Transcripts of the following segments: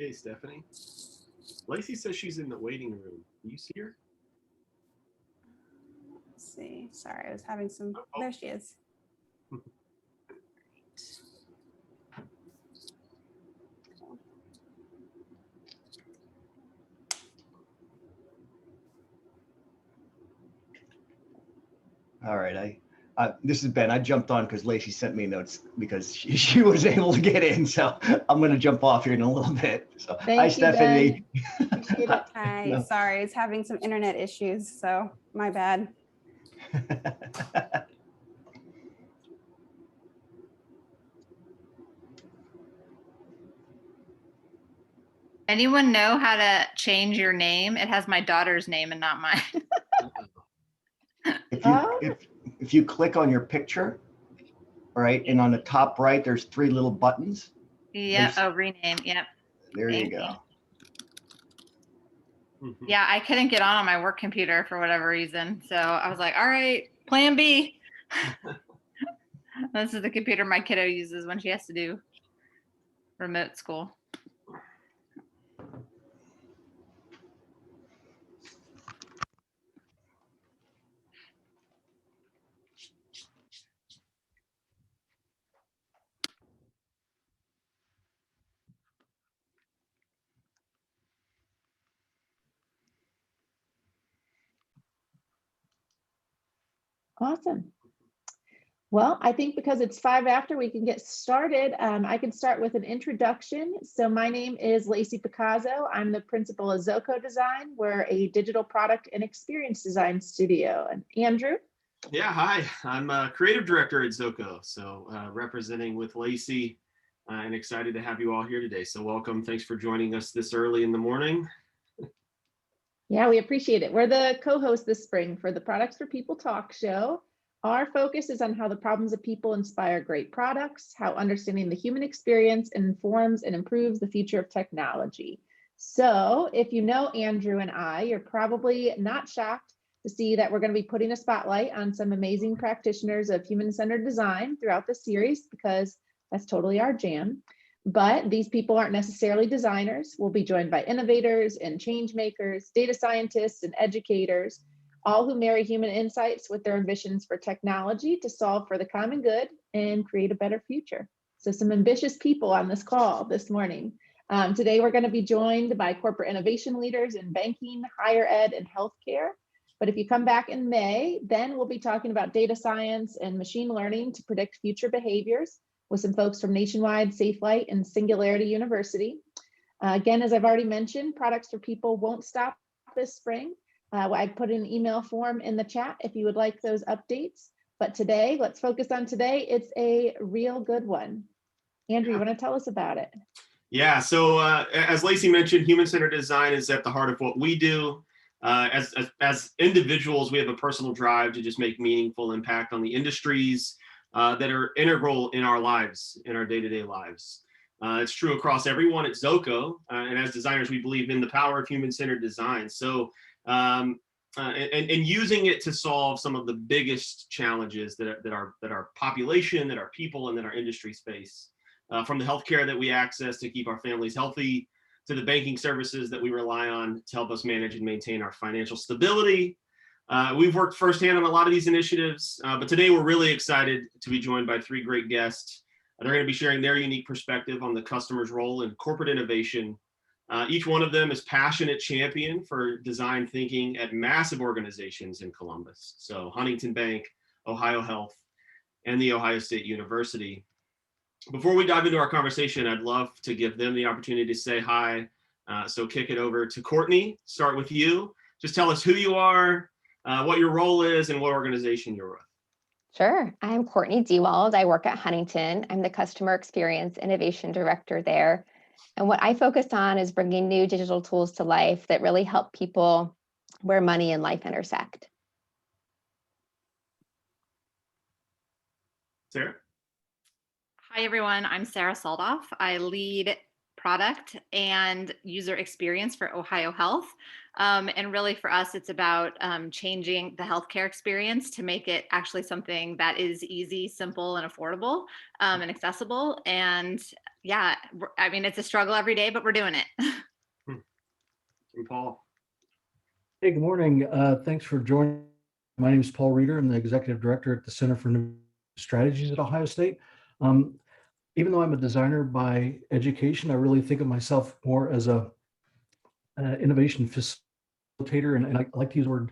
Hey, Stephanie. Lacey says she's in the waiting room. Do you see her? Let's see. Sorry, I was having some. Oh. There she is. All right, this is Ben. I jumped on because Lacey sent me notes because she was able to get in. So I'm going to jump off here in a little bit. So hi, Stephanie. Appreciate it. Hi. No. Sorry, it's having some internet issues, so my bad. Anyone know how to change your name? It has my daughter's name and not mine. If you click on your picture, right, and on the top right, there's 3 little buttons. Yeah. Oh, rename. Yep. There you go. Yeah, I couldn't get on my work computer for whatever reason. So I was like, all right, plan B. This is the computer my kiddo uses when she has to do remote school. Awesome. Well, I think because it's 5 after, we can get started. I can start with an introduction. So my name is Lacey Picasso. I'm the principal of Zoco Design. We're a digital product and experience design studio. And Andrew? Yeah, hi. I'm a creative director at Zoco. So representing with Lacey and excited to have you all here today. So welcome. Thanks for joining us this early in the morning. Yeah, we appreciate it. We're the co-host this spring for the Products for People talk show. Our focus is on how the problems of people inspire great products, how understanding the human experience informs and improves the future of technology. So if you know Andrew and I, you're probably not shocked to see that we're going to be putting a spotlight on some amazing practitioners of human-centered design throughout the series, because that's totally our jam. But these people aren't necessarily designers. We'll be joined by innovators and change makers, data scientists and educators, all who marry human insights with their ambitions for technology to solve for the common good and create a better future. So some ambitious people on this call this morning. Today, we're going to be joined by corporate innovation leaders in banking, higher ed, and healthcare. But if you come back in May, then we'll be talking about data science and machine learning to predict future behaviors with some folks from Nationwide, SafeLight, and Singularity University. Again, as I've already mentioned, Products for People won't stop this spring. I put an email form in the chat if you would like those updates. But today, let's focus on today. It's a real good one. Andrew, you want to tell us about it? Yeah, so as Lacey mentioned, human-centered design is at the heart of what we do. As individuals, we have a personal drive to just make meaningful impact on the industries that are integral in our lives, in our day-to-day lives. It's true across everyone at Zoco, and as designers, we believe in the power of human-centered design. So, and using it to solve some of the biggest challenges that our population, that our people, and that our industry face. From the healthcare that we access to keep our families healthy, to the banking services that we rely on to help us manage and maintain our financial stability. We've worked firsthand on a lot of these initiatives, but today we're really excited to be joined by 3 great guests. They're going to be sharing their unique perspective on the customer's role in corporate innovation. Each one of them is passionate champion for design thinking at massive organizations in Columbus. So Huntington Bank, OhioHealth, and the Ohio State University. Before we dive into our conversation, I'd love to give them the opportunity to say hi. So kick it over to Kourtney. Start with you. Just tell us who you are, what your role is, and what organization you're with. Sure. I'm Kourtney Dewald. I work at Huntington. I'm the Customer Experience Innovation Director there. And what I focus on is bringing new digital tools to life that really help people where money and life intersect. Sara? Hi, everyone. I'm Sara Soldoff. I lead product and user experience for OhioHealth. And really for us, it's about changing the healthcare experience to make it actually something that is easy, simple, and affordable and accessible. And yeah, I mean, it's a struggle every day, but we're doing it. And Paul. Hey, good morning. Thanks for joining. My name is Paul Reeder. I'm the executive director at the Center for New Strategies at Ohio State. Even though I'm a designer by education, I really think of myself more as a innovation facilitator, and I like to use the word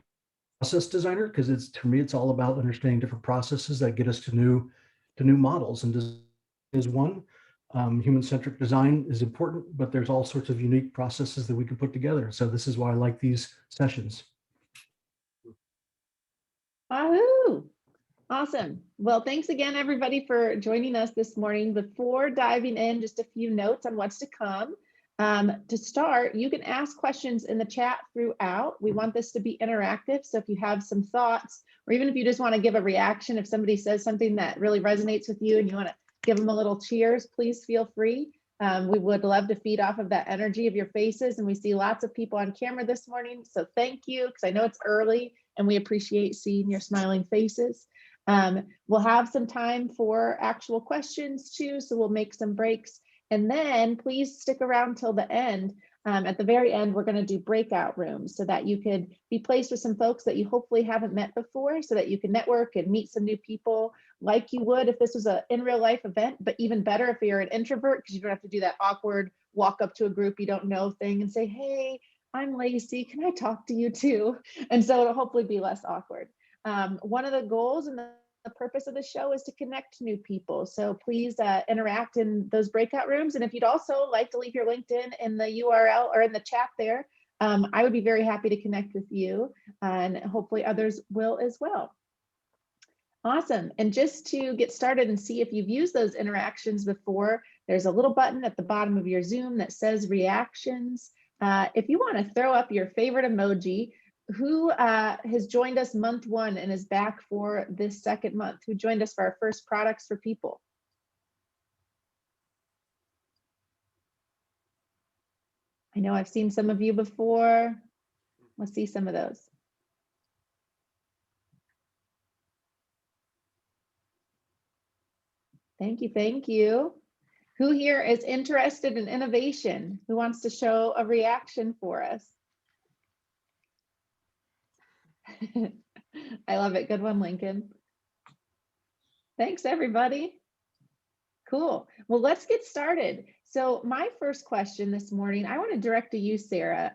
process designer because to me it's all about understanding different processes that get us to new models. And design is one. Human-centric design is important, but there's all sorts of unique processes that we can put together. So this is why I like these sessions. Wahoo! Awesome. Well, thanks again, everybody, for joining us this morning. Before diving in, just a few notes on what's to come. To start, you can ask questions in the chat throughout. We want this to be interactive. So if you have some thoughts, or even if you just want to give a reaction, if somebody says something that really resonates with you and you want to give them a little cheers, please feel free. We would love to feed off of that energy of your faces. And we see lots of people on camera this morning. So thank you, because I know it's early and we appreciate seeing your smiling faces. We'll have some time for actual questions too. So we'll make some breaks. And then please stick around till the end. At the very end, we're going to do breakout rooms so that you could be placed with some folks that you hopefully haven't met before, so that you can network and meet some new people like you would if this was a in real life event, but even better if you're an introvert, because you don't have to do that awkward walk up to a group you don't know thing and say, hey, I'm Lacey, can I talk to you too? And so it'll hopefully be less awkward. One of the goals and the purpose of the show is to connect new people. So please interact in those breakout rooms. And if you'd also like to leave your LinkedIn in the URL or in the chat there, I would be very happy to connect with you, and hopefully others will as well. Awesome. And just to get started and see if you've used those interactions before, there's a little button at the bottom of your Zoom that says reactions. If you want to throw up your favorite emoji, who has joined us month one and is back for this second month? Who joined us for our first Products for People? I know I've seen some of you before. Let's see some of those. Thank you, thank you. Who here is interested in innovation? Who wants to show a reaction for us? I love it. Good one, Lincoln. Thanks, everybody. Cool. Well, let's get started. So my first question this morning, I want to direct to you, Sara.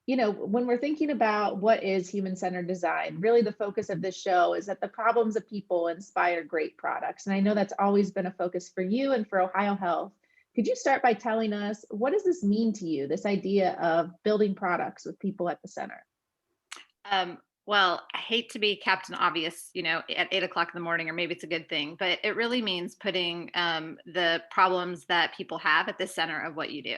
You know, when we're thinking about what is human-centered design, really the focus of this show is that the problems of people inspire great products. And I know that's always been a focus for you and for OhioHealth. Could you start by telling us, what does this mean to you, this idea of building products with people at the center? Well, I hate to be Captain Obvious, you know, at 8 o'clock in the morning, or maybe it's a good thing, but it really means putting the problems that people have at the center of what you do.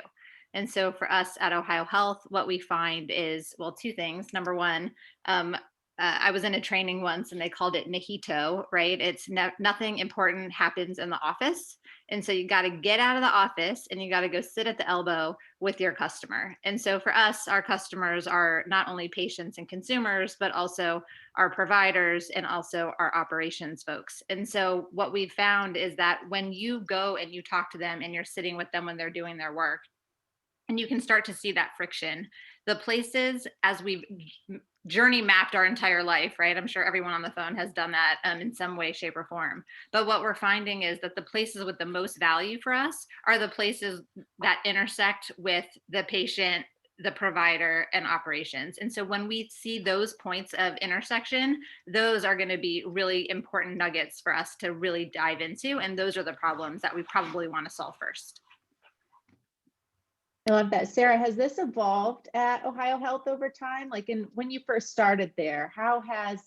And so for us at OhioHealth, what we find is, well, two things. Number one, I was in a training once and they called it Nihito, right? It's nothing important happens in the office. And so you got to get out of the office and you got to go sit at the elbow with your customer. And so for us, our customers are not only patients and consumers, but also our providers and also our operations folks. And so what we've found is that when you go and you talk to them and you're sitting with them when they're doing their work, and you can start to see that friction, the places, as we've journey mapped our entire life, right? I'm sure everyone on the phone has done that in some way, shape, or form. But what we're finding is that the places with the most value for us are the places that intersect with the patient, the provider, and operations. And so when we see those points of intersection, those are going to be really important nuggets for us to really dive into. And those are the problems that we probably want to solve first. I love that. Sara, has this evolved at OhioHealth over time? Like when you first started there, how has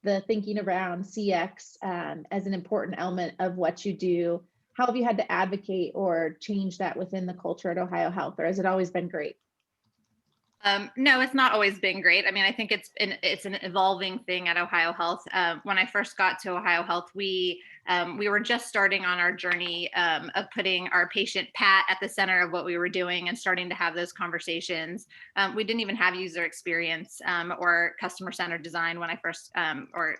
the thinking around CX as an important element of what you do, how have you had to advocate or change that within the culture at OhioHealth, or has it always been great? No, it's not always been great. I mean, I think it's an evolving thing at OhioHealth. When I first got to OhioHealth, we we were just starting on our journey of putting our patient Pat at the center of what we were doing and starting to have those conversations. We didn't even have user experience or customer-centered design when I first, or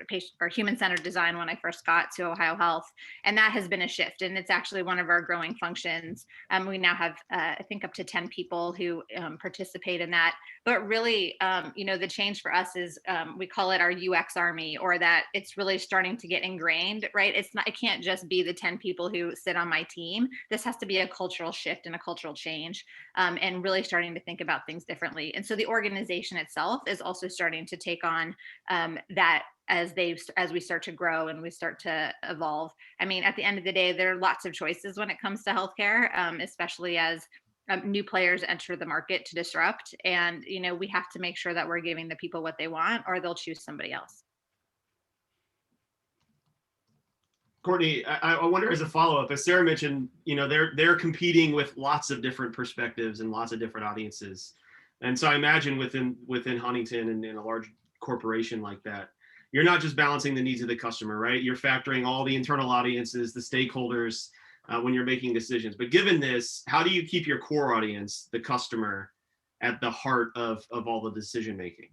human-centered design when I first got to OhioHealth. And that has been a shift, and it's actually one of our growing functions. We now have, I think, up to 10 people who participate in that. But really, the change for us is we call it our UX army, or that it's really starting to get ingrained, right? It can't just be the 10 people who sit on my team. This has to be a cultural shift and a cultural change, and really starting to think about things differently. And so the organization itself is also starting to take on that as we start to grow and we start to evolve. I mean, at the end of the day, there are lots of choices when it comes to healthcare, especially as new players enter the market to disrupt. And, we have to make sure that we're giving the people what they want, or they'll choose somebody else. Kourtney, I wonder, as a follow-up, as Sara mentioned, they're competing with lots of different perspectives and lots of different audiences. And so I imagine within Huntington and in a large corporation like that, you're not just balancing the needs of the customer, right? You're factoring all the internal audiences, the stakeholders, when you're making decisions. But given this, how do you keep your core audience, the customer, at the heart of all the decision making?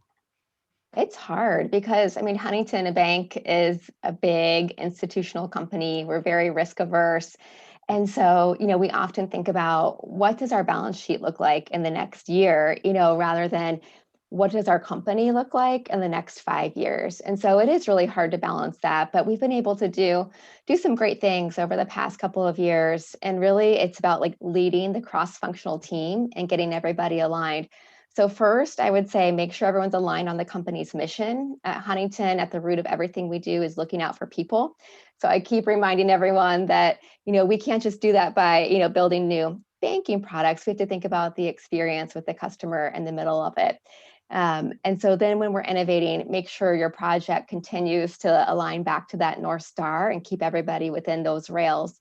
It's hard because, Huntington, a bank, is a big institutional company. We're very risk averse. And so, we often think about what does our balance sheet look like in the next year, rather than what does our company look like in the next 5 years. And so it is really hard to balance that, but we've been able to do some great things over the past couple of years. And really it's about leading the cross-functional team and getting everybody aligned. So first, I would say make sure everyone's aligned on the company's mission. At Huntington, at the root of everything we do is looking out for people. So I keep reminding everyone that, we can't just do that by, building new banking products. We have to think about the experience with the customer in the middle of it. And so then when we're innovating, make sure your project continues to align back to that North Star and keep everybody within those rails.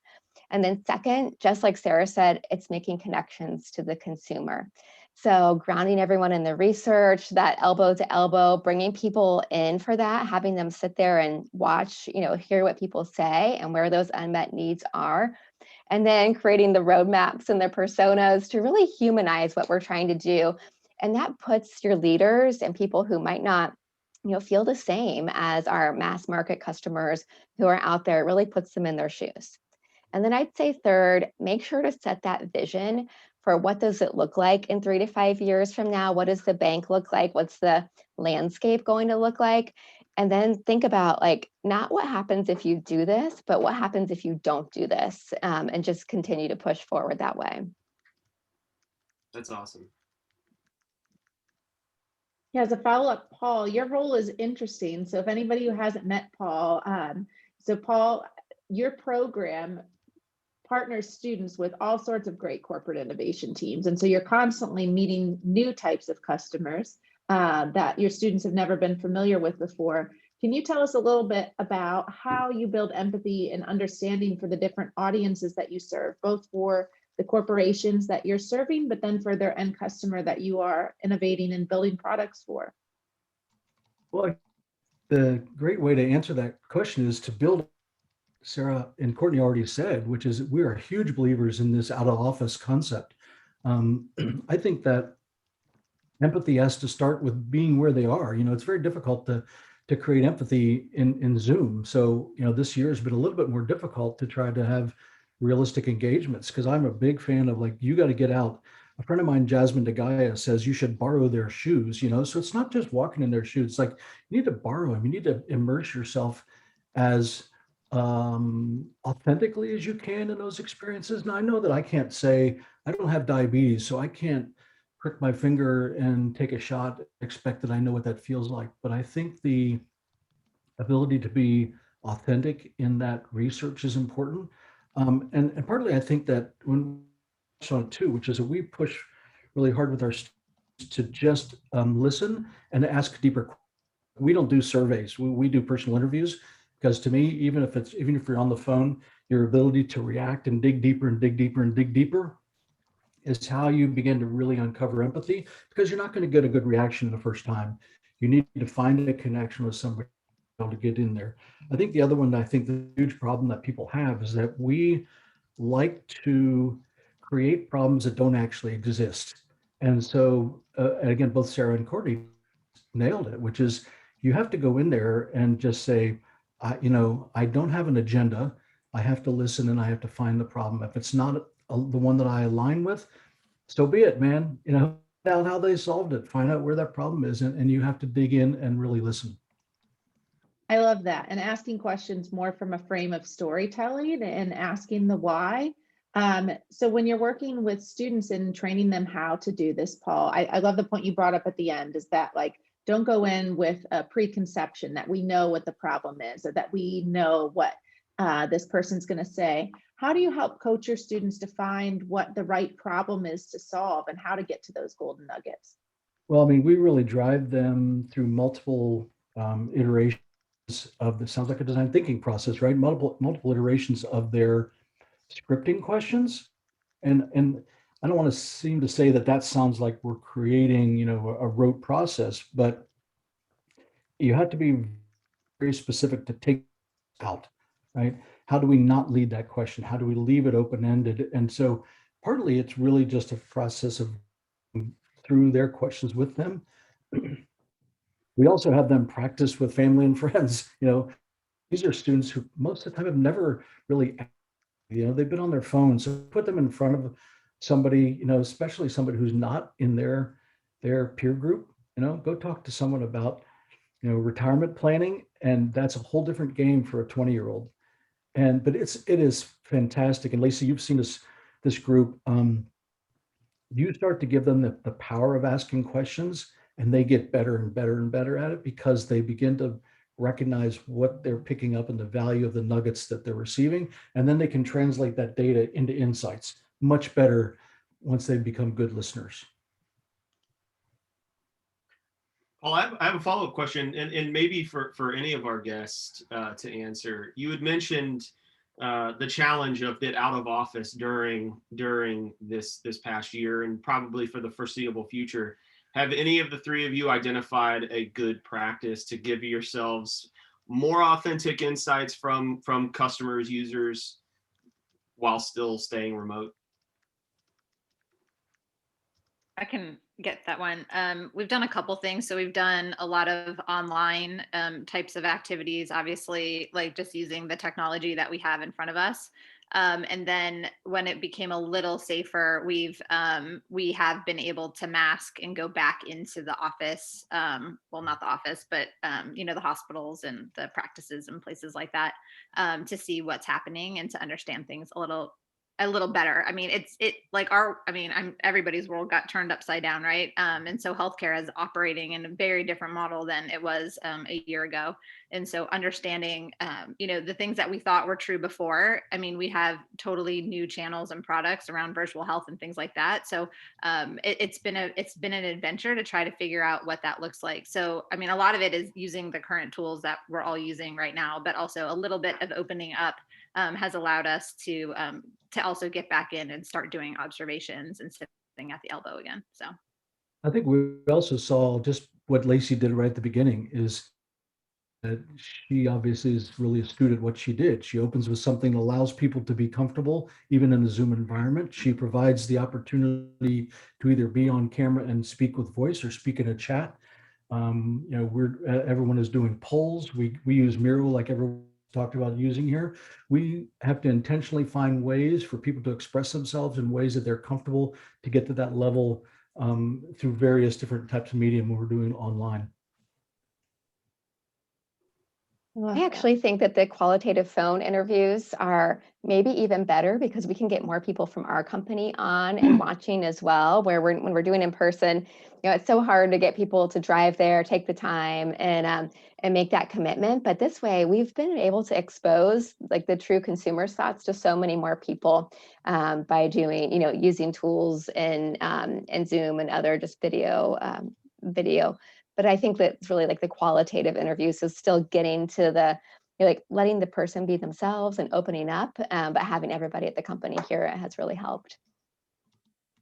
And then second, just like Sara said, it's making connections to the consumer. So grounding everyone in the research, that elbow to elbow, bringing people in for that, having them sit there and watch, hear what people say and where those unmet needs are. And then creating the roadmaps and the personas to really humanize what we're trying to do. And that puts your leaders and people who might not, feel the same as our mass market customers who are out there, it really puts them in their shoes. And then I'd say third, make sure to set that vision for what does it look like in 3 to 5 years from now? What does the bank look like? What's the landscape going to look like? And then think about not what happens if you do this, but what happens if you don't do this, and just continue to push forward that way. That's awesome. Yeah, as a follow-up, Paul, your role is interesting. So if anybody who hasn't met Paul, Paul, your program partners students with all sorts of great corporate innovation teams. And so you're constantly meeting new types of customers that your students have never been familiar with before. Can you tell us a little bit about how you build empathy and understanding for the different audiences that you serve, both for the corporations that you're serving, but then for their end customer that you are innovating and building products for? Well, the great way to answer that question is to build, Sara and Kourtney already said, which is we are huge believers in this out of office concept. I think that empathy has to start with being where they are. It's very difficult to create empathy in Zoom. So, this year has been a little bit more difficult to try to have realistic engagements, because I'm a big fan of you got to get out. A friend of mine, Jasmine DeGaia, says you should borrow their shoes, so it's not just walking in their shoes. It's you need to borrow them. You need to immerse yourself as authentically as you can in those experiences. Now, I know that I can't say, I don't have diabetes, so I can't prick my finger and take a shot, expect that I know what that feels like. But I think the ability to be authentic in that research is important. And partly I think that when on it too, which is that we push really hard with our students to just listen and ask deeper questions. We don't do surveys. We do personal interviews, because to me, even if you're on the phone, your ability to react and dig deeper and dig deeper and dig deeper is how you begin to really uncover empathy, because you're not going to get a good reaction the first time. You need to find a connection with somebody able to get in there. I think the other one, I think the huge problem that people have is that we like to create problems that don't actually exist. And so, and again, both Sara and Kourtney nailed it, which is you have to go in there and just say, I don't have an agenda. I have to listen and I have to find the problem. If it's not the one that I align with, so be it, man. Find out how they solved it, find out where that problem is, and you have to dig in and really listen. I love that. And asking questions more from a frame of storytelling and asking the why. So when you're working with students and training them how to do this, Paul, I love the point you brought up at the end, is that like, don't go in with a preconception that we know what the problem is or that we know what this person's going to say. How do you help coach your students to find what the right problem is to solve and how to get to those golden nuggets? Well, I mean, we really drive them through multiple iterations of this. Sounds like a design thinking process, right? Multiple iterations of their scripting questions. And I don't want to seem to say that sounds like we're creating, a rote process, but you have to be very specific to take out, right? How do we not lead that question? How do we leave it open-ended? And so partly it's really just a process of through their questions with them. We also have them practice with family and friends. These are students who most of the time have never really, they've been on their phones. So put them in front of somebody, especially somebody who's not in their peer group, go talk to someone about, retirement planning. And that's a whole different game for a 20-year-old. But it is fantastic. And Lacey, you've seen this group. You start to give them the power of asking questions, and they get better and better and better at it because they begin to recognize what they're picking up and the value of the nuggets that they're receiving. And then they can translate that data into insights much better once they become good listeners. Paul, I have a follow-up question, and maybe for any of our guests to answer. You had mentioned the challenge of it out of office during this past year and probably for the foreseeable future. Have any of the three of you identified a good practice to give yourselves more authentic insights from customers, users, while still staying remote? I can get that one. We've done a couple things. So we've done a lot of online types of activities, obviously, like just using the technology that we have in front of us. And then when it became a little safer, we have been able to mask and go back into the office. Well, not the office, but the hospitals and the practices and places like that, to see what's happening and to understand things a little better. I mean, everybody's world got turned upside down, right? And so healthcare is operating in a very different model than it was a year ago. And so understanding, the things that we thought were true before. I mean, we have totally new channels and products around virtual health and things like that. So it's been an adventure to try to figure out what that looks like. So, I mean, a lot of it is using the current tools that we're all using right now, but also a little bit of opening up has allowed us to also get back in and start doing observations and sitting at the elbow again. So I think we also saw just what Lacey did right at the beginning is that she obviously is really astute at what she did. She opens with something that allows people to be comfortable, even in a Zoom environment. She provides the opportunity to either be on camera and speak with voice or speak in a chat. Everyone is doing polls. We use Miro like everyone talked about using here. We have to intentionally find ways for people to express themselves in ways that they're comfortable to get to that level through various different types of medium we're doing online. I actually think that the qualitative phone interviews are maybe even better because we can get more people from our company on and watching as well, where when we're doing in person, it's so hard to get people to drive there, take the time and make that commitment. But this way we've been able to expose like the true consumer's thoughts to so many more people by doing, using tools in Zoom and other just video. But I think that it's really like the qualitative interviews is still getting to the, like letting the person be themselves and opening up, but having everybody at the company here has really helped.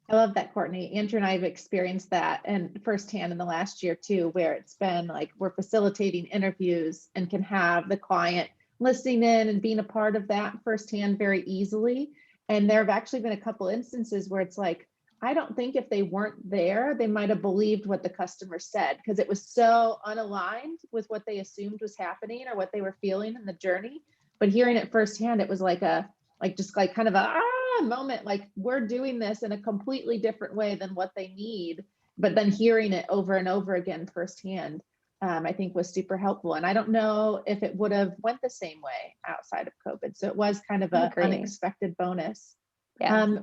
I love that, Kourtney. Andrew and I have experienced that and firsthand in the last year too, where it's been like we're facilitating interviews and can have the client listening in and being a part of that firsthand very easily. And there have actually been a couple instances where it's like, I don't think if they weren't there, they might have believed what the customer said because it was so unaligned with what they assumed was happening or what they were feeling in the journey. But hearing it firsthand, it was like just like kind of a moment, like we're doing this in a completely different way than what they need. But then hearing it over and over again firsthand, I think was super helpful. And I don't know if it would have went the same way outside of COVID. So it was kind of an unexpected bonus. Yeah.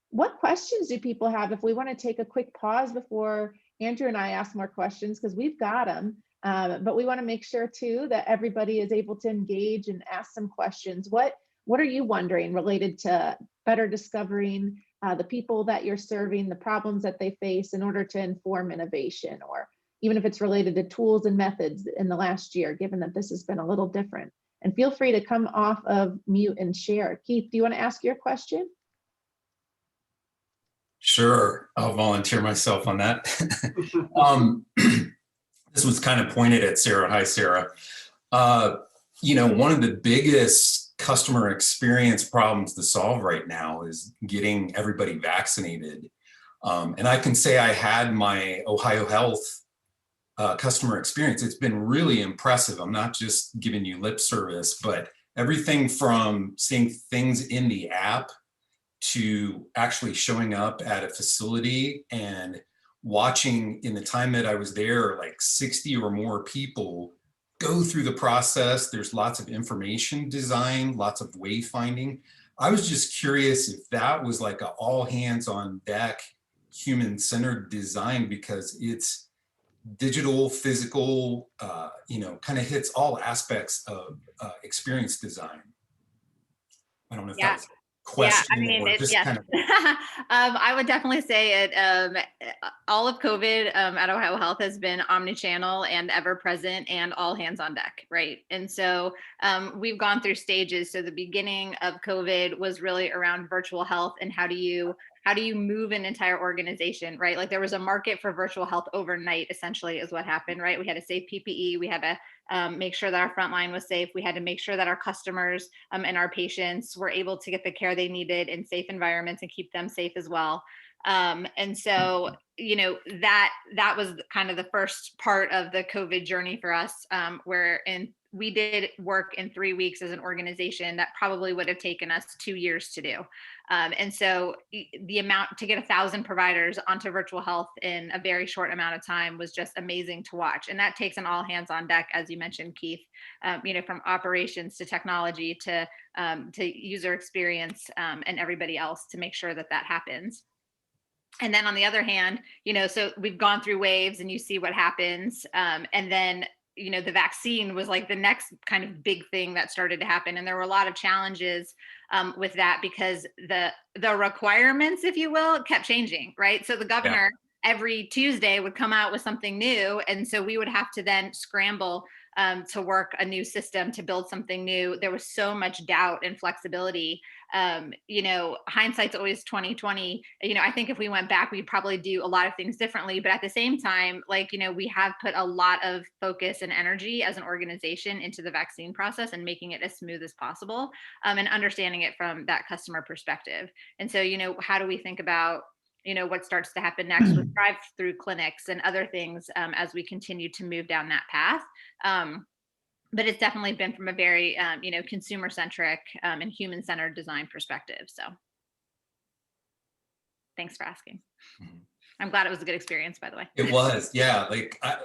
What questions do people have if we want to take a quick pause before Andrew and I ask more questions, because we've got them, but we want to make sure too that everybody is able to engage and ask some questions. What are you wondering related to better discovering the people that you're serving, the problems that they face in order to inform innovation, or even if it's related to tools and methods in the last year, given that this has been a little different? And feel free to come off of mute and share. Keith, do you want to ask your question? Sure, I'll volunteer myself on that. This was kind of pointed at Sara. Hi, Sara. One of the biggest customer experience problems to solve right now is getting everybody vaccinated. And I can say I had my OhioHealth customer experience. It's been really impressive. I'm not just giving you lip service, but everything from seeing things in the app to actually showing up at a facility and watching, in the time that I was there, like 60 or more people go through the process. There's lots of information design, lots of wayfinding. I was just curious if that was like an all hands on deck human-centered design, because it's digital, physical, kind of hits all aspects of experience design. I don't know if that was question, or just kind of I would definitely say it. All of COVID at OhioHealth has been omni-channel and ever present and all hands on deck, right? And so we've gone through stages. So the beginning of COVID was really around virtual health and how do you move an entire organization, right? Like there was a market for virtual health overnight, essentially, is what happened, right? We had to save PPE. We had to make sure that our frontline was safe. We had to make sure that our customers and our patients were able to get the care they needed in safe environments and keep them safe as well. And so, that was kind of the first part of the COVID journey for us, we did work in 3 weeks as an organization that probably would have taken us 2 years to do. And so the amount to get 1,000 providers onto virtual health in a very short amount of time was just amazing to watch. And that takes an all hands on deck, as you mentioned, Keith, from operations to technology to user experience and everybody else to make sure that happens. And then on the other hand, so we've gone through waves and you see what happens. And then the vaccine was like the next kind of big thing that started to happen. And there were a lot of challenges with that because the requirements, if you will, kept changing, right? So the governor every Tuesday would come out with something new. And so we would have to then scramble to work a new system, to build something new. There was so much doubt and flexibility. Hindsight's always 2020. I think if we went back, we'd probably do a lot of things differently. But at the same time, we have put a lot of focus and energy as an organization into the vaccine process and making it as smooth as possible, and understanding it from that customer perspective. And so, how do we think about what starts to happen next with drive-through clinics and other things as we continue to move down that path. But it's definitely been from a very, consumer-centric and human-centered design perspective. So thanks for asking. I'm glad it was a good experience, by the way. It was, yeah.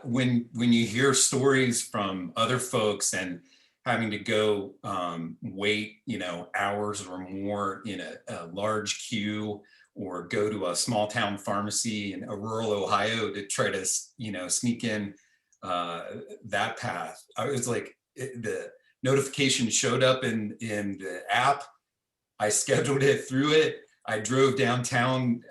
When you hear stories from other folks and having to go wait, hours or more in a large queue, or go to a small town pharmacy in a rural Ohio to try to, sneak in that path. I was like, the notification showed up in the app. I scheduled it through it. I drove downtown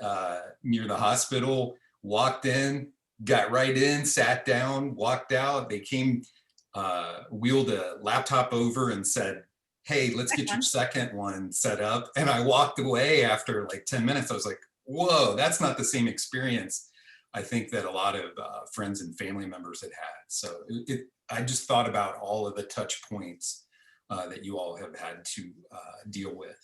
near the hospital, walked in, got right in, sat down, walked out. They came, wheeled a laptop over and said, "Hey, let's get your second one set up." And I walked away after like 10 minutes. I was like, whoa, that's not the same experience I think that a lot of friends and family members had had. So I just thought about all of the touch points that you all have had to deal with.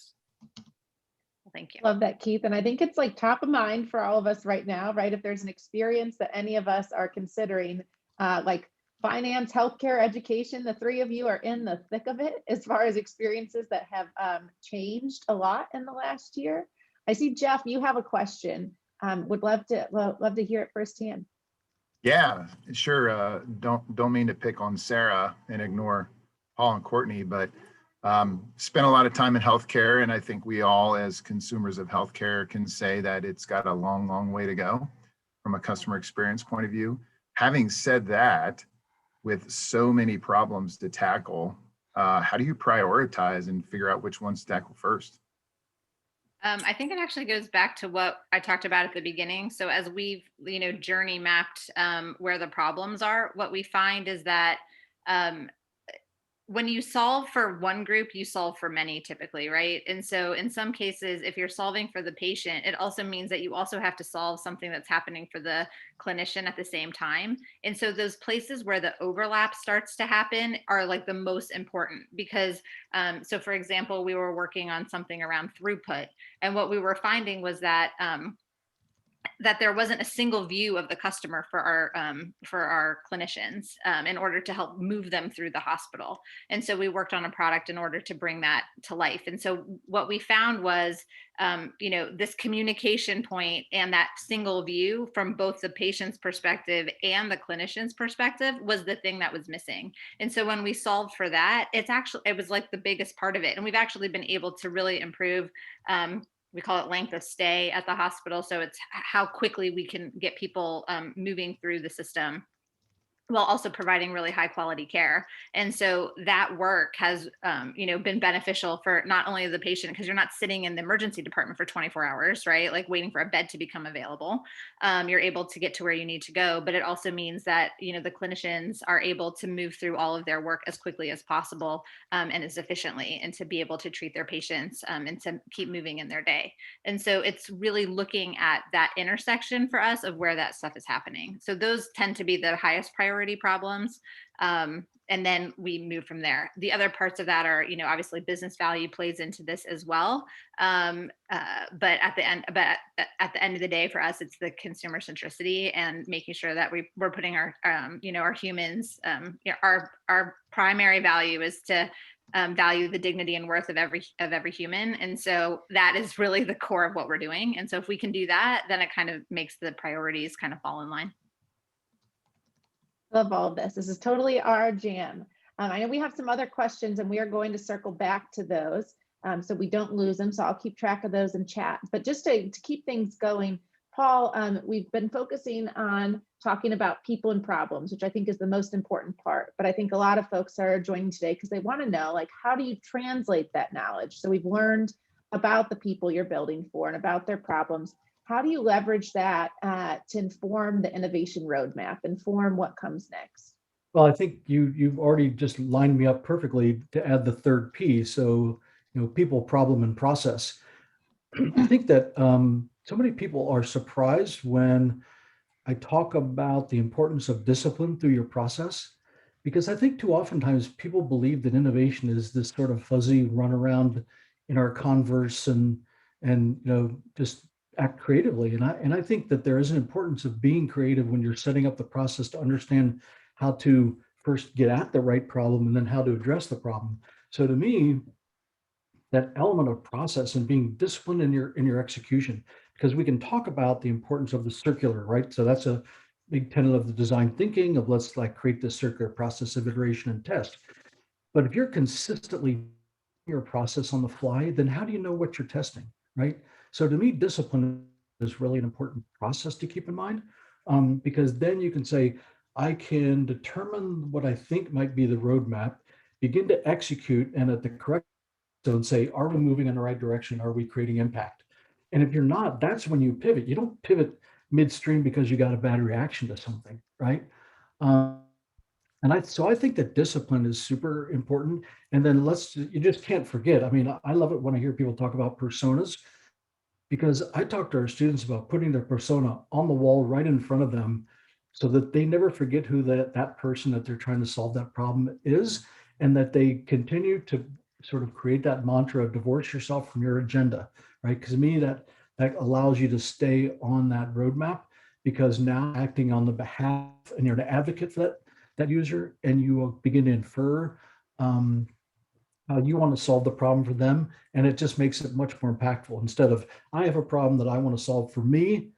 Thank you. Love that, Keith. And I think it's like top of mind for all of us right now, right? If there's an experience that any of us are considering, like finance, healthcare, education, the three of you are in the thick of it as far as experiences that have changed a lot in the last year. I see, Jeff, you have a question. Would love to hear it firsthand. Yeah, sure. Don't mean to pick on Sara and ignore Paul and Kourtney, but spent a lot of time in healthcare, and I think we all, as consumers of healthcare, can say that it's got a long, long way to go from a customer experience point of view. Having said that, with so many problems to tackle, how do you prioritize and figure out which ones to tackle first? I think it actually goes back to what I talked about at the beginning. So as we've, journey mapped where the problems are, what we find is that when you solve for one group, you solve for many typically, right? And so in some cases, if you're solving for the patient, it also means that you also have to solve something that's happening for the clinician at the same time. And so those places where the overlap starts to happen are like the most important because, so for example, we were working on something around throughput. And what we were finding was that that there wasn't a single view of the customer for our clinicians in order to help move them through the hospital. And so we worked on a product in order to bring that to life. And so what we found was, this communication point and that single view from both the patient's perspective and the clinician's perspective was the thing that was missing. And so when we solved for that, it was like the biggest part of it. And we've actually been able to really improve we call it length of stay at the hospital. So it's how quickly we can get people moving through the system while also providing really high quality care. And so that work has, been beneficial for not only the patient, because you're not sitting in the emergency department for 24 hours, right? Like waiting for a bed to become available. You're able to get to where you need to go, but it also means that, the clinicians are able to move through all of their work as quickly as possible and as efficiently, and to be able to treat their patients and to keep moving in their day. And so it's really looking at that intersection for us of where that stuff is happening. So those tend to be the highest priority problems. And then we move from there. The other parts of that are, obviously business value plays into this as well. But at the end of the day, for us, it's the consumer centricity and making sure that we're putting our, our humans, our primary value is to value the dignity and worth of every human. And so that is really the core of what we're doing. And so if we can do that, then it kind of makes the priorities kind of fall in line. Love all of this. This is totally our jam. I know we have some other questions and we are going to circle back to those so we don't lose them. So I'll keep track of those in chat. But just to keep things going, Paul, we've been focusing on talking about people and problems, which I think is the most important part. But I think a lot of folks are joining today because they want to know, like, how do you translate that knowledge? So we've learned about the people you're building for and about their problems. How do you leverage that to inform the innovation roadmap, inform what comes next? Well, I think you've already just lined me up perfectly to add the third P. So, people, problem, and process. I think that so many people are surprised when I talk about the importance of discipline through your process, because I think too oftentimes people believe that innovation is this sort of fuzzy run around in our Converse and just act creatively. And I think that there is an importance of being creative when you're setting up the process to understand how to first get at the right problem and then how to address the problem. So to me, that element of process and being disciplined in your execution, because we can talk about the importance of the circular, right? So that's a big tenet of the design thinking of let's create this circular process of iteration and test. But if you're consistently your process on the fly, then how do you know what you're testing, right? So to me, discipline is really an important process to keep in mind, because then you can say, I can determine what I think might be the roadmap, begin to execute, and at the correct zone say, are we moving in the right direction? Are we creating impact? And if you're not, that's when you pivot. You don't pivot midstream because you got a bad reaction to something, right? So I think that discipline is super important. And then you just can't forget. I mean, I love it when I hear people talk about personas. because I talk to our students about putting their persona on the wall right in front of them so that they never forget who that person that they're trying to solve that problem is, and that they continue to sort of create that mantra, divorce yourself from your agenda, right? Because to me, that allows you to stay on that roadmap, because now acting on the behalf, and you're an advocate for that user, and you will begin to infer how you want to solve the problem for them. And it just makes it much more impactful. Instead of, I have a problem that I want to solve for me,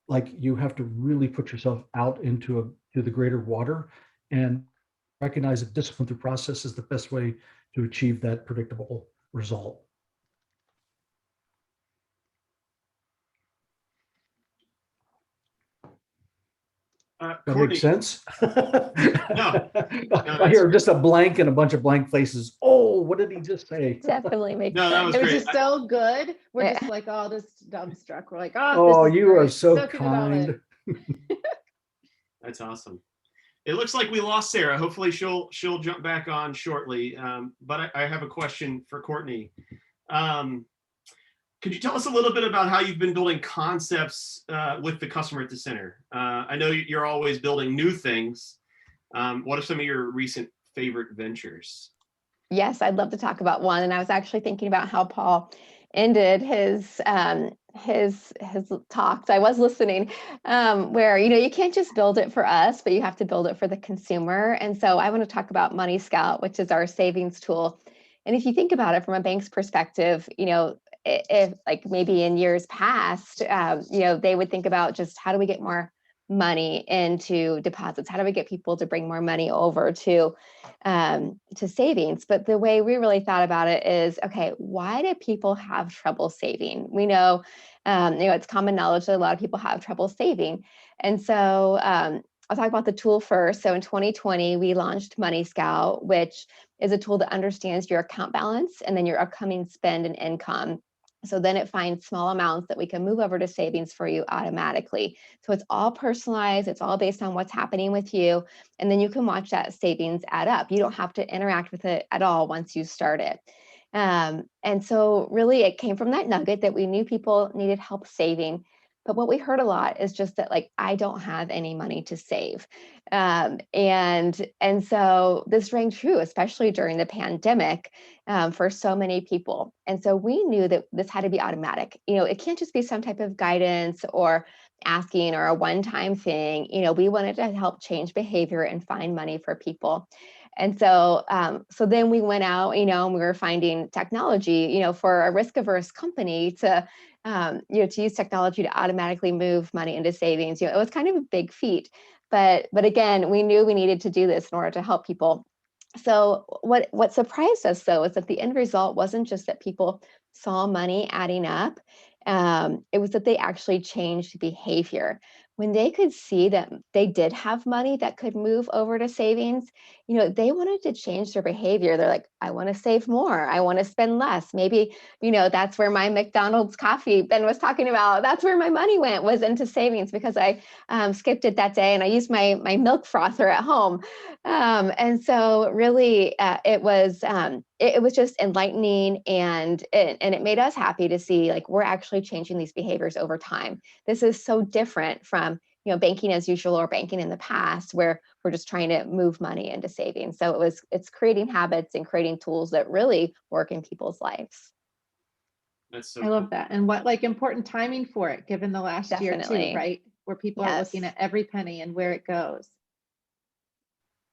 like you have to really put yourself out into the greater water and recognize that discipline through process is the best way to achieve that predictable result. That makes sense? No, I hear just a blank and a bunch of blank places. Oh, what did he just say? Definitely makes No, that sense. was It was great. just so good. We're Yeah. just like, oh, this dumbstruck. We're like, oh, Oh, this is you are great. so Soaking it all in. kind. That's awesome. It looks like we lost Sara. Hopefully she'll jump back on shortly. But I have a question for Kourtney. Could you tell us a little bit about how you've been building concepts with the customer at the center? I know you're always building new things. What are some of your recent favorite ventures? Yes, I'd love to talk about one. And I was actually thinking about how Paul ended his talk. So I was listening, where, you can't just build it for us, but you have to build it for the consumer. And so I want to talk about Money Scout, which is our savings tool. And if you think about it from a bank's perspective, if like maybe in years past, they would think about just how do we get more money into deposits? How do we get people to bring more money over to savings? But the way we really thought about it is, okay, why do people have trouble saving? We know, it's common knowledge that a lot of people have trouble saving. And so I'll talk about the tool first. So in 2020, we launched Money Scout, which is a tool that understands your account balance and then your upcoming spend and income. So then it finds small amounts that we can move over to savings for you automatically. So it's all personalized. It's all based on what's happening with you. And then you can watch that savings add up. You don't have to interact with it at all once you start it. And so really it came from that nugget that we knew people needed help saving. But what we heard a lot is just that, like, I don't have any money to save. And so this rang true, especially during the pandemic, for so many people. And so we knew that this had to be automatic. It can't just be some type of guidance or asking or a one-time thing. We wanted to help change behavior and find money for people. And so, so then we went out, and we were finding technology, for a risk-averse company to use technology to automatically move money into savings. It was kind of a big feat, but again, we knew we needed to do this in order to help people. So what surprised us, though, is that the end result wasn't just that people saw money adding up. It was that they actually changed behavior. When they could see that they did have money that could move over to savings, they wanted to change their behavior. They're like, I want to save more. I want to spend less. Maybe, that's where my McDonald's coffee Ben was talking about. That's where my money went, was into savings, because I skipped it that day and I used my milk frother at home. And so really it was just enlightening, and it made us happy to see, like, we're actually changing these behaviors over time. This is so different from, banking as usual or banking in the past, where we're just trying to move money into savings. So it's creating habits and creating tools that really work in people's lives. That's so I love that. And what important timing for it, given the last year Definitely. too, right? Where people are looking at every penny and where it goes.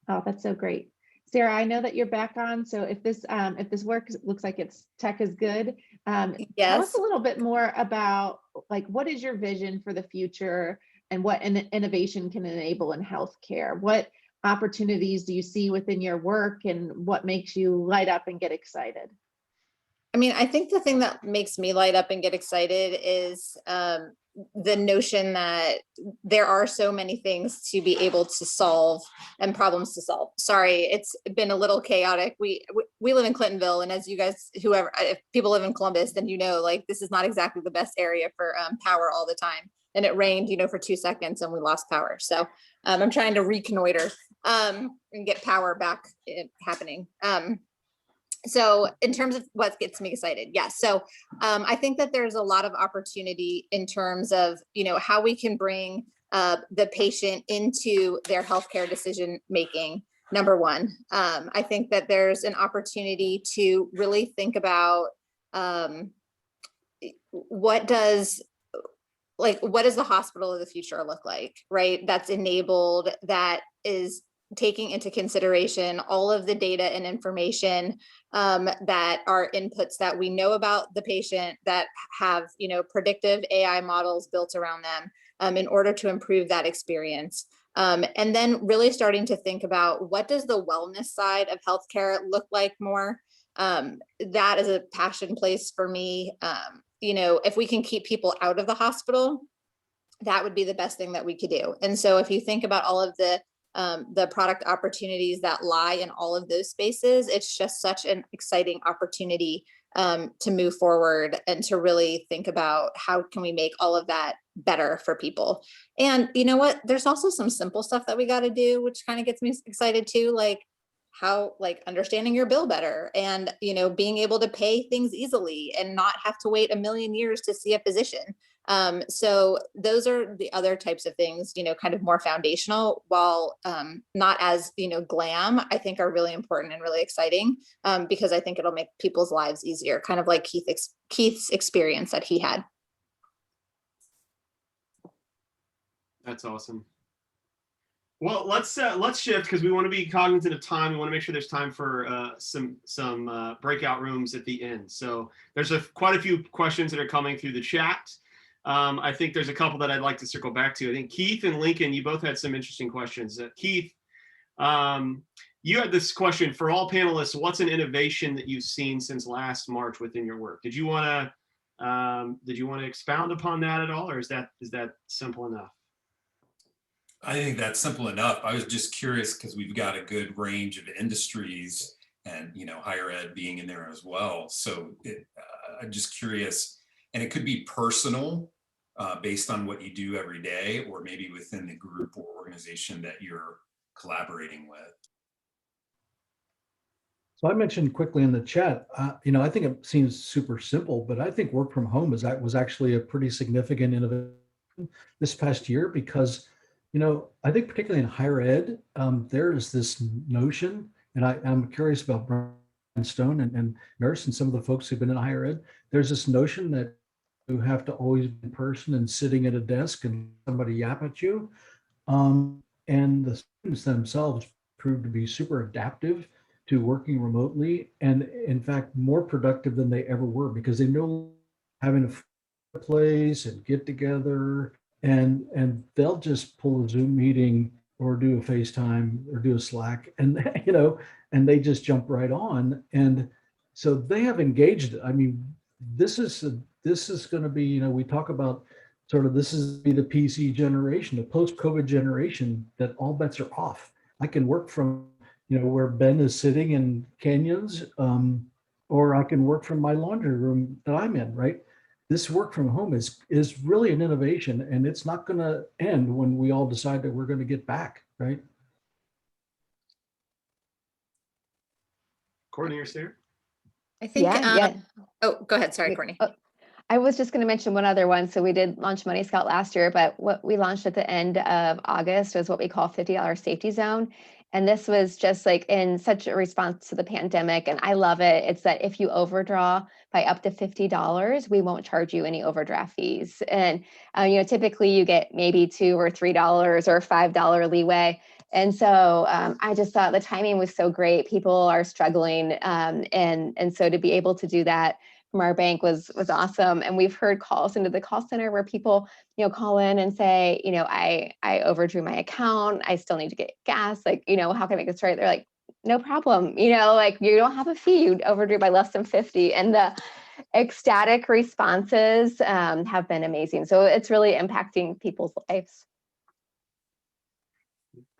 Oh, that's so great. Sara, I know that you're back on. So if this works, it looks like tech is good. Tell us a little bit more about, like, what is your vision for the future and what innovation can enable in healthcare? What opportunities do you see within your work, and what makes you light up and get excited? I mean, I think the thing that makes me light up and get excited is the notion that there are so many things to be able to solve and problems to solve. Sorry, it's been a little chaotic. We live in Clintonville, and as you guys, if people live in Columbus, then like, this is not exactly the best area for power all the time. And it rained, for 2 seconds, and we lost power. So I'm trying to reconnoiter and get power back happening. So in terms of what gets me excited, yes. So I think that there's a lot of opportunity in terms of, how we can bring the patient into their healthcare decision making. Number one, I think that there's an opportunity to really think about what does the hospital of the future look like, right? That's enabled, that is taking into consideration all of the data and information that are inputs that we know about the patient, that have, predictive AI models built around them in order to improve that experience. And then really starting to think about, what does the wellness side of healthcare look like more? That is a passion place for me. If we can keep people out of the hospital, that would be the best thing that we could do. And so if you think about all of the product opportunities that lie in all of those spaces, it's just such an exciting opportunity to move forward and to really think about, how can we make all of that better for people? And you know what, there's also some simple stuff that we got to do, which kind of gets me excited too, like understanding your bill better, and being able to pay things easily and not have to wait a million years to see a physician. So those are the other types of things, kind of more foundational, while not as, glam, I think are really important and really exciting, because I think it'll make people's lives easier, kind of like Keith's experience that he had. That's awesome. Well, let's shift, because we want to be cognizant of time. We want to make sure there's time for some breakout rooms at the end. So there's quite a few questions that are coming through the chat. I think there's a couple that I'd like to circle back to. I think Keith and Lincoln, you both had some interesting questions. Keith, you had this question for all panelists: what's an innovation that you've seen since last March within your work? Did you want to expound upon that at all, or is that simple enough? I think that's simple enough. I was just curious, because we've got a good range of industries, and higher ed being in there as well. So I'm just curious, and it could be personal, based on what you do every day, or maybe within the group or organization that you're collaborating with. So I mentioned quickly in the chat, I think it seems super simple, but I think work from home was actually a pretty significant innovation this past year, because I think particularly in higher ed, there is this notion, and I'm curious about Brian Stone and Nurse and some of the folks who've been in higher ed. There's this notion that you have to always be in person and sitting at a desk and somebody yap at you. And the students themselves proved to be super adaptive to working remotely, and in fact, more productive than they ever were, because they know having a place and get together, and they'll just pull a Zoom meeting or do a FaceTime or do a Slack, and and they just jump right on. And so they have engaged. I mean, this is going to be, we talk about sort of, this is the PC generation, the post-COVID generation, that all bets are off. I can work from, where Ben is sitting in Canyons, or I can work from my laundry room that I'm in, right? This work from home is really an innovation, and it's not going to end when we all decide that we're going to get back, right? Kourtney or Sara? I think, Yeah. Oh, go ahead. Sorry, Kourtney. I was just going to mention one other one. So we did launch Money Scout last year, but what we launched at the end of August was what we call $50 safety zone. And this was just like in such a response to the pandemic. And I love it. It's that if you overdraw by up to $50, we won't charge you any overdraft fees. And, typically you get maybe $2 or $3 or $5 leeway. And so I just thought the timing was so great. People are struggling. And so to be able to do that from our bank was awesome. And we've heard calls into the call center where people, call in and say, I overdrew my account. I still need to get gas. Like, how can I make this right? They're like, no problem. You don't have a fee. You overdrew by less than 50. And the ecstatic responses have been amazing. So it's really impacting people's lives.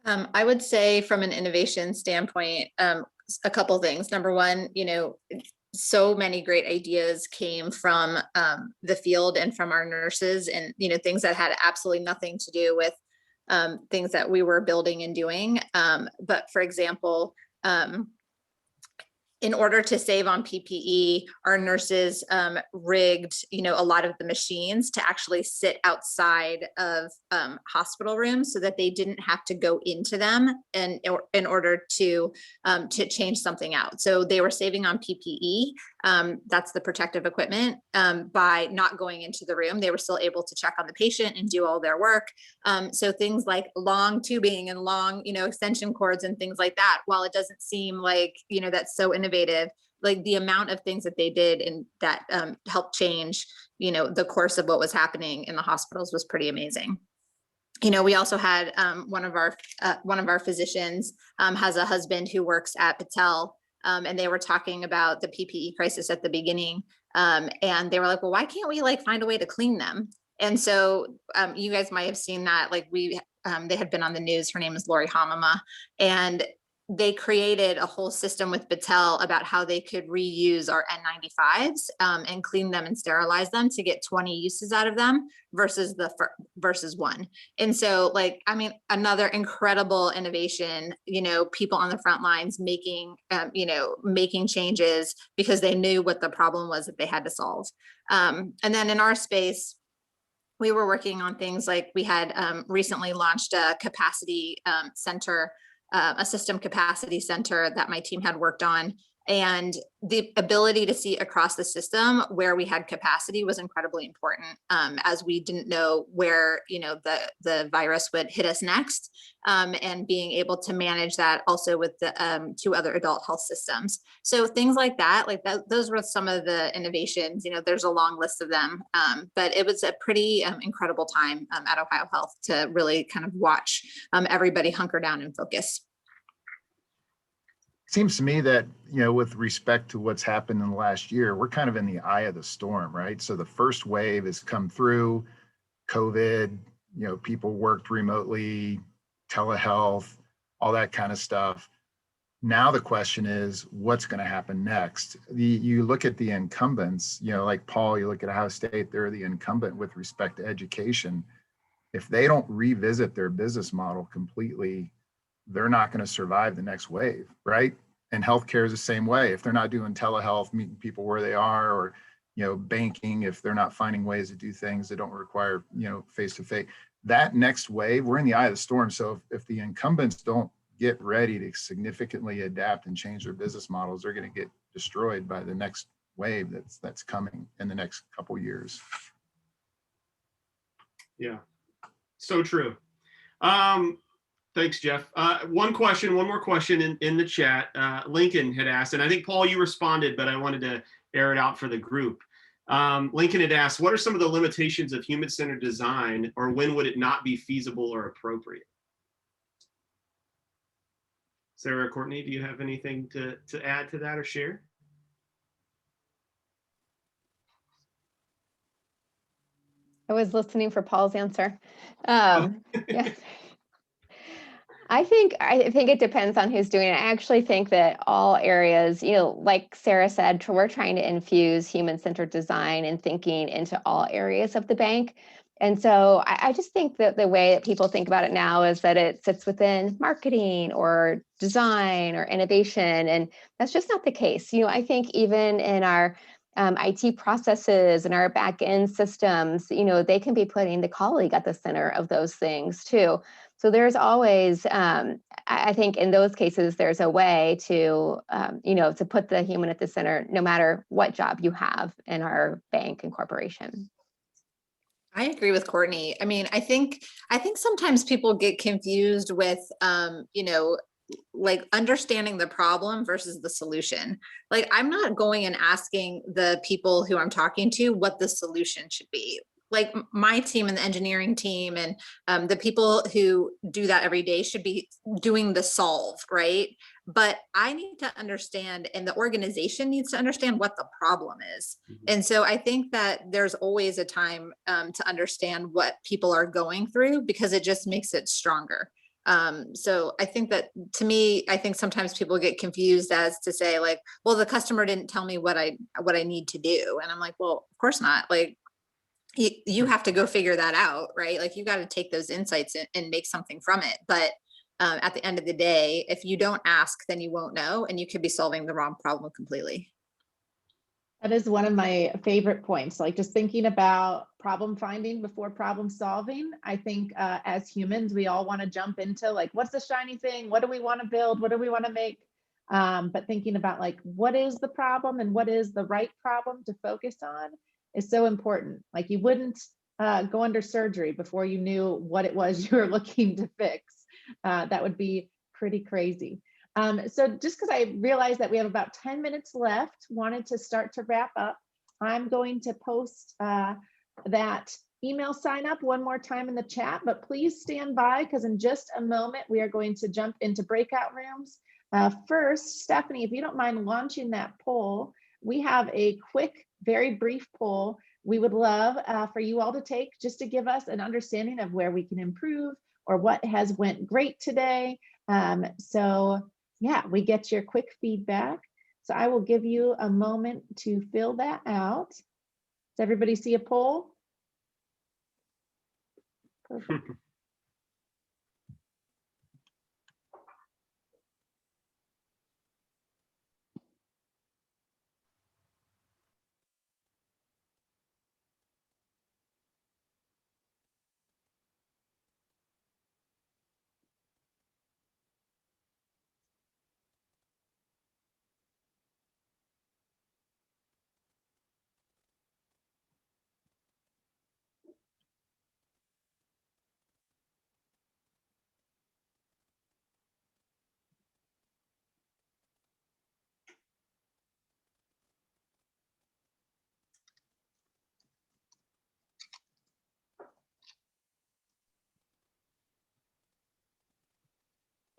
I would say from an innovation standpoint, a couple things. Number one, so many great ideas came from the field and from our nurses, and things that had absolutely nothing to do with things that we were building and doing. But for example, in order to save on PPE, our nurses rigged, a lot of the machines to actually sit outside of hospital rooms so that they didn't have to go into them in order to change something out. So they were saving on PPE. That's the protective equipment. By not going into the room, they were still able to check on the patient and do all their work. So things like long tubing and long, extension cords and things like that, while it doesn't seem like, that's so innovative, like the amount of things that they did and that helped change, the course of what was happening in the hospitals was pretty amazing. We also had one of our physicians has a husband who works at Patel, and they were talking about the PPE crisis at the beginning. And they were like, well, why can't we find a way to clean them? And so you guys might have seen that, they had been on the news. Her name is Lori Hamama, and they created a whole system with Battelle about how they could reuse our N95s and clean them and sterilize them to get 20 uses out of them versus one. And so another incredible innovation, people on the front lines making changes because they knew what the problem was that they had to solve. And then in our space, we were working on things like we had recently launched a capacity center, a system capacity center that my team had worked on. And the ability to see across the system where we had capacity was incredibly important, as we didn't know where the virus would hit us next, and being able to manage that also with the 2 other adult health systems. So things like that, those were some of the innovations. There's a long list of them, but it was a pretty incredible time at OhioHealth to really kind of watch everybody hunker down and focus. Seems to me that, with respect to what's happened in the last year, we're kind of in the eye of the storm, right? So the first wave has come through, COVID, people worked remotely, telehealth, all that kind of stuff. Now the question is, what's going to happen next? You look at the incumbents, like Paul, you look at Ohio State, they're the incumbent with respect to education. If they don't revisit their business model completely, they're not going to survive the next wave, right? And healthcare is the same way. If they're not doing telehealth, meeting people where they are, or banking, if they're not finding ways to do things that don't require face-to-face, that next wave, we're in the eye of the storm. So if the incumbents don't get ready to significantly adapt and change their business models, they're going to get destroyed by the next wave that's coming in the next couple of years. Yeah, so true. Thanks, Jeff. One more question in the chat. Lincoln had asked, and I think, Paul, you responded, but I wanted to air it out for the group. Lincoln had asked, what are some of the limitations of human-centered design, or when would it not be feasible or appropriate? Sara, Kourtney, do you have anything to add to that or share? I was listening for Paul's answer. Yeah. I think it depends on who's doing it. I actually think that all areas, like Sara said, we're trying to infuse human-centered design and thinking into all areas of the bank. And so I just think that the way that people think about it now is that it sits within marketing or design or innovation, and that's just not the case. I think even in our IT processes and our back end systems, they can be putting the colleague at the center of those things too. So there's always, I think in those cases, there's a way to, to put the human at the center, no matter what job you have in our bank and corporation. I agree with Kourtney. I mean, I think sometimes people get confused with, understanding the problem versus the solution. I'm not going and asking the people who I'm talking to what the solution should be. My team and the engineering team and the people who do that every day should be doing the solve, right? But I need to understand, and the organization needs to understand what the problem is. Mm-hmm. And so I think that there's always a time to understand what people are going through, because it just makes it stronger. So I think that, to me, I think sometimes people get confused as to say well, the customer didn't tell me what I need to do. And I'm like, well, of course not. You have to go figure that out, right? You got to take those insights and make something from it. But at the end of the day, if you don't ask, then you won't know, and you could be solving the wrong problem completely. That is one of my favorite points, like just thinking about problem finding before problem solving. I think as humans, we all want to jump into like, what's the shiny thing? What do we want to build? What do we want to make? But thinking about like, what is the problem and what is the right problem to focus on is so important. Like you wouldn't go under surgery before you knew what it was you were looking to fix. That would be pretty crazy. So just because I realized that we have about 10 minutes left, wanted to start to wrap up, I'm going to post that email sign up one more time in the chat, but please stand by because in just a moment, we are going to jump into breakout rooms. First, Stephanie, if you don't mind launching that poll, we have a quick, very brief poll we would love for you all to take just to give us an understanding of where we can improve or what has went great today. So yeah, we get your quick feedback. So I will give you a moment to fill that out. Does everybody see a poll? Perfect.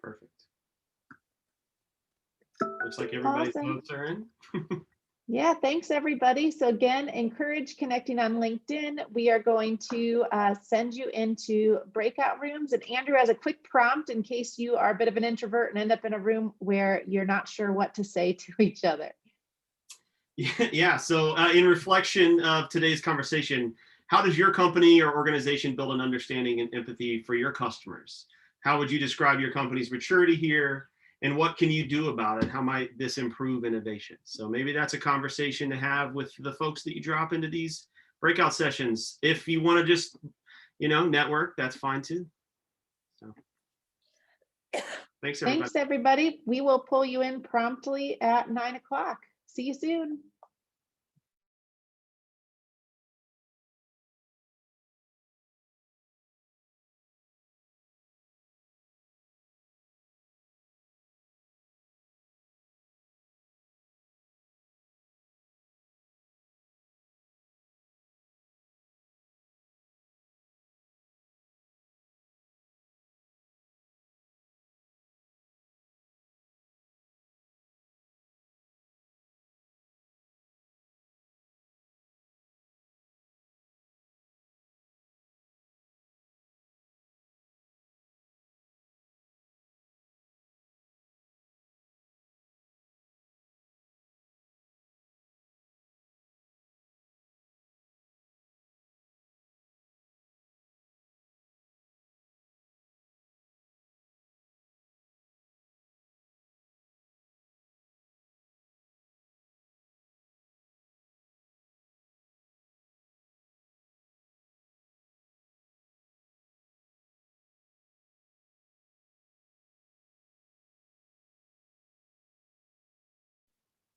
Perfect. Looks like everybody's Awesome. votes are in. Yeah, thanks everybody. So again, encourage connecting on LinkedIn. We are going to send you into breakout rooms. And Andrew has a quick prompt in case you are a bit of an introvert and end up in a room where you're not sure what to say to each other. Yeah, so in reflection of today's conversation, how does your company or organization build an understanding and empathy for your customers? How would you describe your company's maturity here? And what can you do about it? How might this improve innovation? So maybe that's a conversation to have with the folks that you drop into these breakout sessions. If you want to just, network, that's fine too. So thanks, everybody. Thanks, everybody. We will pull you in promptly at 9 o'clock. See you soon.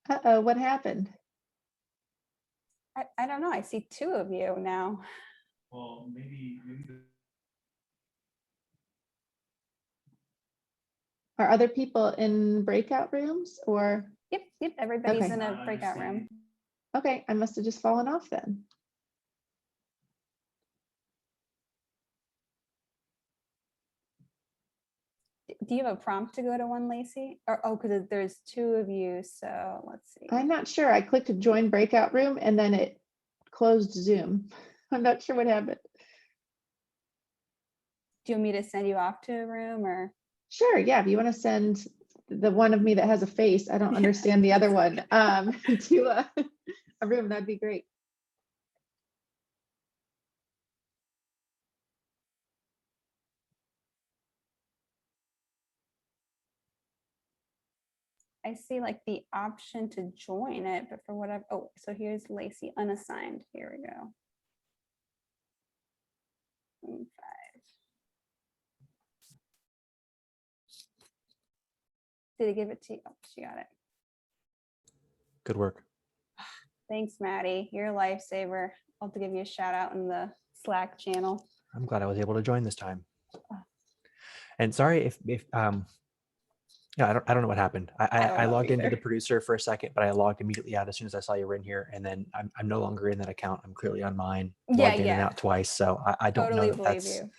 Uh-oh, what happened? I don't know. I see two of you now. Well, maybe. Are other people in breakout rooms or? Yep. Everybody's Okay. in a breakout room. Okay, I must have just fallen off then. Do you have a prompt to go to one, Lacey? Or because there's two of you. So let's see. I'm not sure. I clicked to join breakout room and then it closed Zoom. I'm not sure what happened. Do you want me to send you off to a room or? Sure, yeah, if you want to send the one of me that has a face, I don't understand the other one, to a room, that'd be great. I see like the option to join it, but for whatever, oh, so here's Lacey unassigned. Here we go. 25. Did it give it to you? Oh, she got it. Good work. Thanks, Maddie. You're a lifesaver. I'll have to give you a shout out in the Slack channel. I'm glad I was able to join this time. Oh. And sorry if yeah, I don't know what happened. I logged into the either. producer for a second, but I logged immediately out as soon as I saw you were in here, and then I'm no longer in that account. I'm clearly on mine, Yeah, logged in and yeah. out twice. So I don't Totally know that believe you.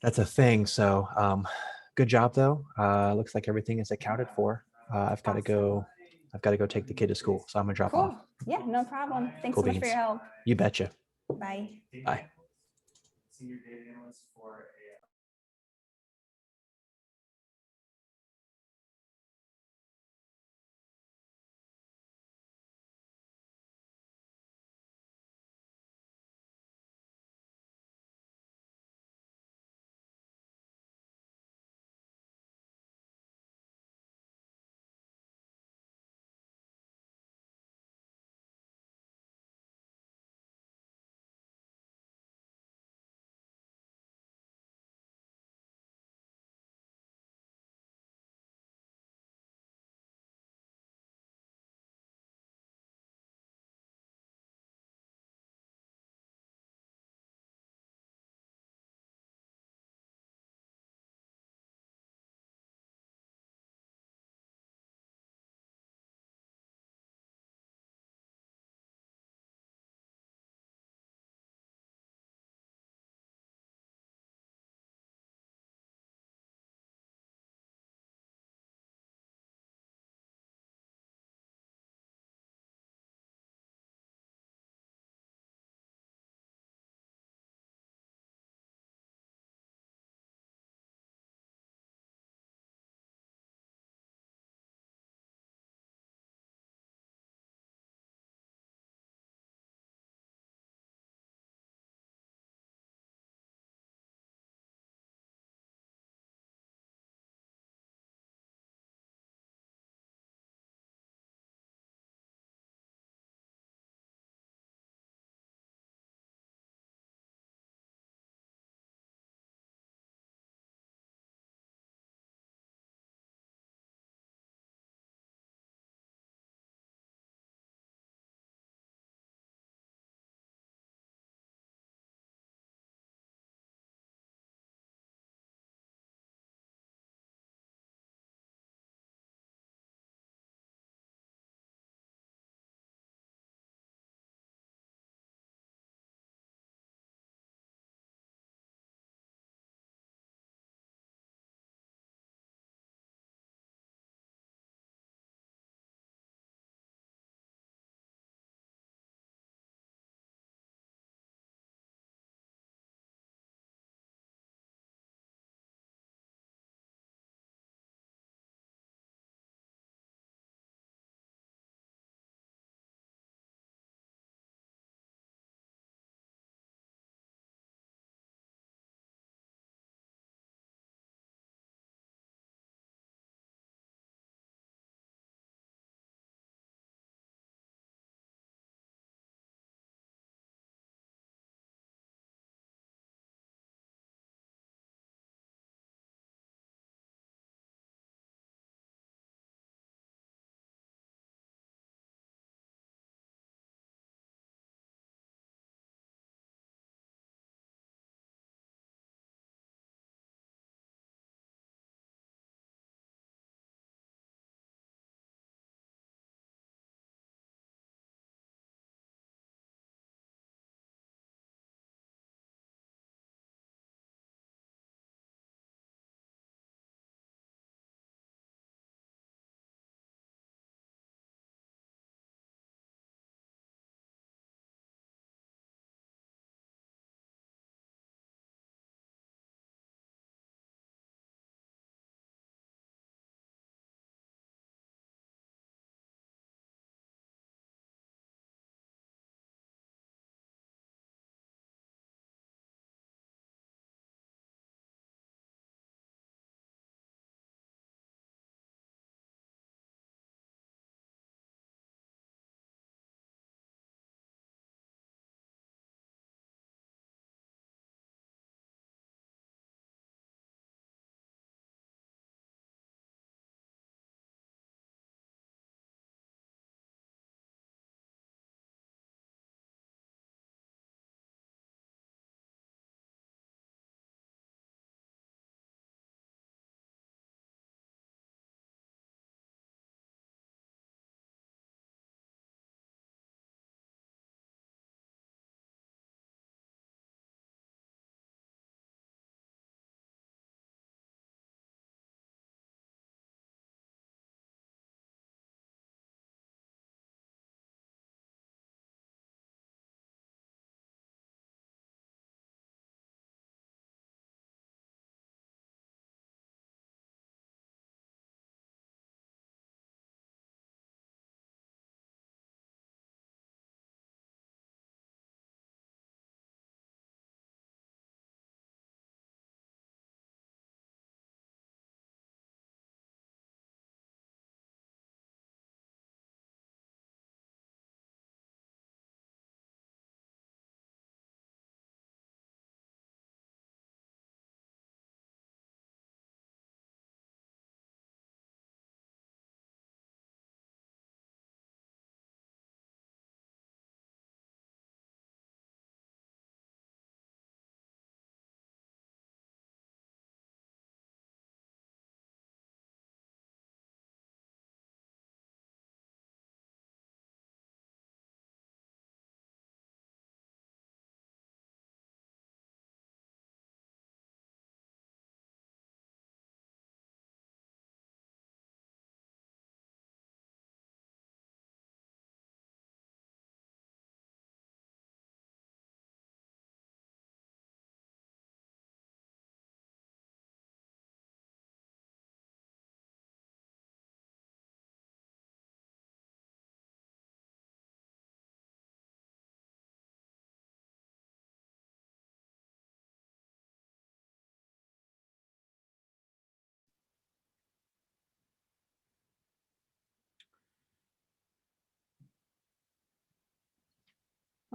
that's a thing. So good job though. Looks like everything is accounted for. I've got to go. I've got to go take the kid to school, so I'm gonna drop Cool. off. Yeah, no problem. Thanks Cool so much for beans. your help. You betcha. Bye. Bye.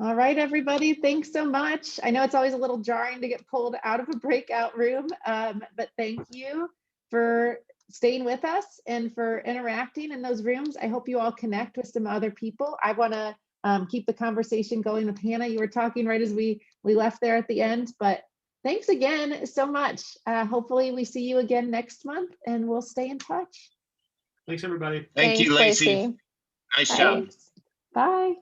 All right, everybody, thanks so much. I know it's always a little jarring to get pulled out of a breakout room, but thank you for staying with us and for interacting in those rooms. I hope you all connect with some other people. I want to keep the conversation going with Hannah. You were talking right as we left there at the end, but thanks again so much. Hopefully we see you again next month and we'll stay in touch. Thanks, everybody. Thank you, Thanks, Lacey. Nice job. Thanks. Bye.